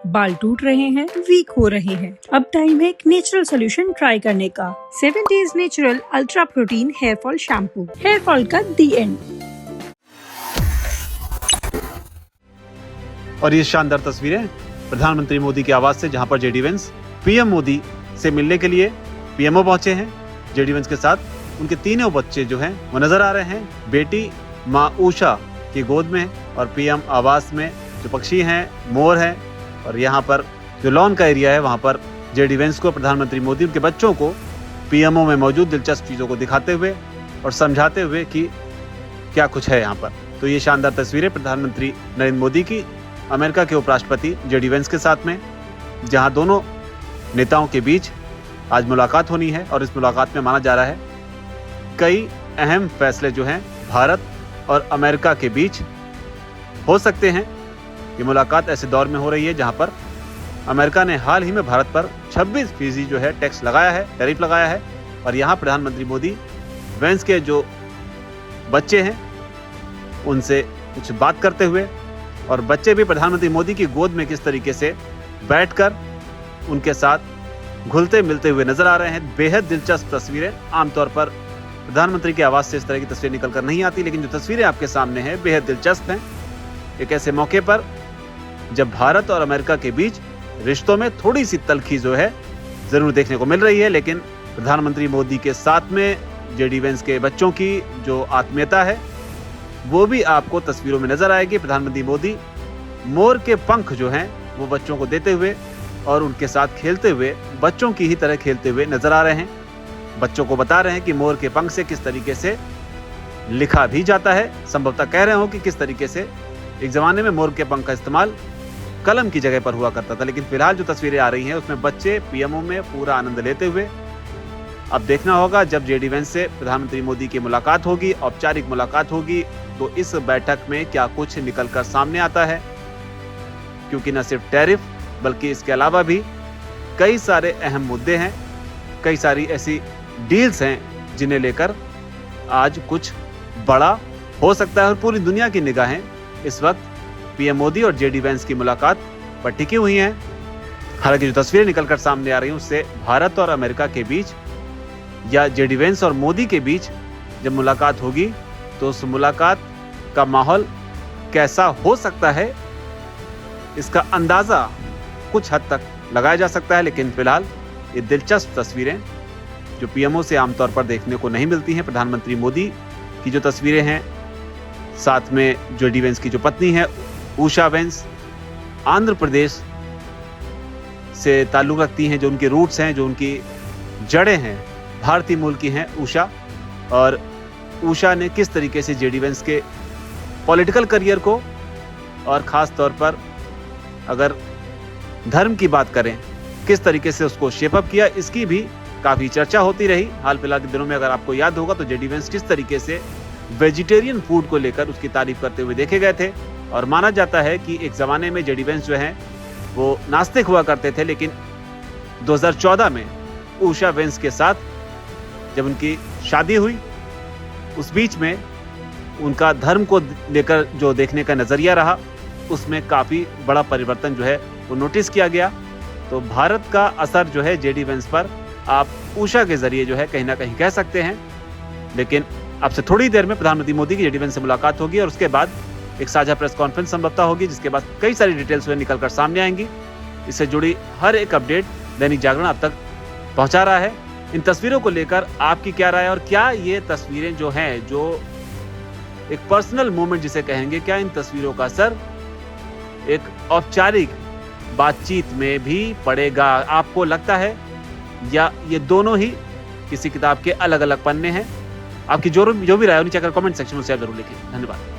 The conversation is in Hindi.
बाल टूट रहे हैं, वीक हो रहे हैं? अब टाइम है एक नेचुरल सोल्यूशन ट्राई करने का। 7 Days natural ultra protein hair fall shampoo. Hair fall का दी एंड। और ये शानदार तस्वीरें प्रधानमंत्री मोदी के आवास से, जहां पर जेडी वेंस पीएम मोदी से मिलने के लिए पीएमओ पहुंचे हैं। जेडी वेंस के साथ उनके तीनों बच्चे जो हैं वो नजर आ रहे हैं। बेटी माँ उषा की गोद में और पीएम आवास में जो पक्षी हैं मोर हैं, और यहाँ पर जो लॉन का एरिया है वहाँ पर जेडी वेंस को प्रधानमंत्री मोदी उनके बच्चों को पीएमओ में मौजूद दिलचस्प चीज़ों को दिखाते हुए और समझाते हुए कि क्या कुछ है यहाँ पर। तो ये शानदार तस्वीरें प्रधानमंत्री नरेंद्र मोदी की अमेरिका के उपराष्ट्रपति जेडी वेंस के साथ में, जहाँ दोनों नेताओं के बीच आज मुलाकात होनी है। और इस मुलाकात में माना जा रहा है कई अहम फैसले जो हैं भारत और अमेरिका के बीच हो सकते हैं। ये मुलाकात ऐसे दौर में हो रही है जहां पर अमेरिका ने हाल ही में भारत पर 26% जो है टैक्स लगाया है, टैरिफ लगाया है। और यहाँ प्रधानमंत्री मोदी वेंस के जो बच्चे हैं उनसे कुछ बात करते हुए, और बच्चे भी प्रधानमंत्री मोदी की गोद में किस तरीके से बैठकर उनके साथ घुलते मिलते हुए नजर आ रहे हैं। बेहद दिलचस्प तस्वीरें। आमतौर पर प्रधानमंत्री के आवास से इस तरह की तस्वीर निकल कर नहीं आती, लेकिन जो तस्वीरें आपके सामने हैं बेहद दिलचस्प हैं। एक ऐसे मौके पर जब भारत और अमेरिका के बीच रिश्तों में थोड़ी सी तल्खी जो है जरूर देखने को मिल रही है, लेकिन प्रधानमंत्री मोदी के साथ में जेडी वेंस के बच्चों की जो आत्मीयता है वो भी आपको तस्वीरों में नजर आएगी। प्रधानमंत्री मोदी मोर के पंख जो हैं वो बच्चों को देते हुए और उनके साथ खेलते हुए बच्चों की ही तरह खेलते हुए नजर आ रहे हैं। बच्चों को बता रहे हैं कि मोर के पंख से किस तरीके से लिखा भी जाता है। संभवतः कह रहे हो कि किस तरीके से एक जमाने में मोर के पंख का इस्तेमाल कलम की जगह पर हुआ करता था, लेकिन फिलहाल जो तस्वीरें आ रही हैं उसमें बच्चे पीएमओ में पूरा आनंद लेते हुए। अब देखना होगा जब जेडी वेंस से प्रधानमंत्री मोदी की मुलाकात होगी, औपचारिक मुलाकात होगी, तो इस बैठक में क्या कुछ निकलकर सामने आता है, क्योंकि न सिर्फ टैरिफ बल्कि इसके अलावा भी कई सारे अहम मुद्दे हैं, कई सारी ऐसी डील्स हैं जिन्हें लेकर आज कुछ बड़ा हो सकता है। और पूरी दुनिया की निगाहें इस वक्त पीएम मोदी और जेडी वेंस की मुलाकात पर टिकी हुई हैं। हालांकि जो तस्वीरें निकलकर सामने आ रही हैं उससे भारत और अमेरिका के बीच या जेडी वेंस और मोदी के बीच जब मुलाकात होगी तो उस मुलाकात का माहौल कैसा हो सकता है इसका अंदाजा कुछ हद तक लगाया जा सकता है। लेकिन फिलहाल ये दिलचस्प तस्वीरें जो पीएमओ से आमतौर पर देखने को नहीं मिलती हैं, प्रधानमंत्री मोदी की जो तस्वीरें हैं, साथ में जेडी वेंस की जो पत्नी है उषा वेंस, आंध्र प्रदेश से ताल्लुक रखती हैं, जो उनके रूट्स हैं, जो उनकी जड़ें हैं भारतीय मूल की हैं उषा। और उषा ने किस तरीके से जेडी वेंस के पॉलिटिकल करियर को, और ख़ास तौर पर अगर धर्म की बात करें, किस तरीके से उसको शेपअप किया, इसकी भी काफ़ी चर्चा होती रही। हाल फिलहाल के दिनों में अगर आपको याद होगा तो जेडी वेंस किस तरीके से वेजिटेरियन फूड को लेकर उसकी तारीफ करते हुए देखे गए थे। और माना जाता है कि एक ज़माने में जेडी वेंस जो हैं वो नास्तिक हुआ करते थे, लेकिन 2014 में उषा वेंस के साथ जब उनकी शादी हुई उस बीच में उनका धर्म को लेकर जो देखने का नज़रिया रहा उसमें काफ़ी बड़ा परिवर्तन जो है वो नोटिस किया गया। तो भारत का असर जो है जेडी वेंस पर आप उषा के जरिए जो है कहीं ना कहीं कह सकते हैं। लेकिन अब से थोड़ी देर में प्रधानमंत्री मोदी की जेडी वेंस से मुलाकात होगी और उसके बाद एक साझा प्रेस कॉन्फ्रेंस संभवतः होगी, जिसके बाद कई सारी डिटेल्स निकलकर सामने आएंगी। इससे जुड़ी हर एक अपडेट दैनिक जागरण अब तक पहुंचा रहा है। इन तस्वीरों को लेकर आपकी क्या राय, और क्या ये तस्वीरें जो हैं, जो एक पर्सनल मोमेंट जिसे कहेंगे, क्या इन तस्वीरों का असर एक औपचारिक बातचीत में भी पड़ेगा, आपको लगता है, या ये दोनों ही किसी किताब के अलग अलग पन्ने हैं? आपकी जो भी राय हो नीचे अगर कमेंट सेक्शन में शेयर जरूर लिखें। धन्यवाद।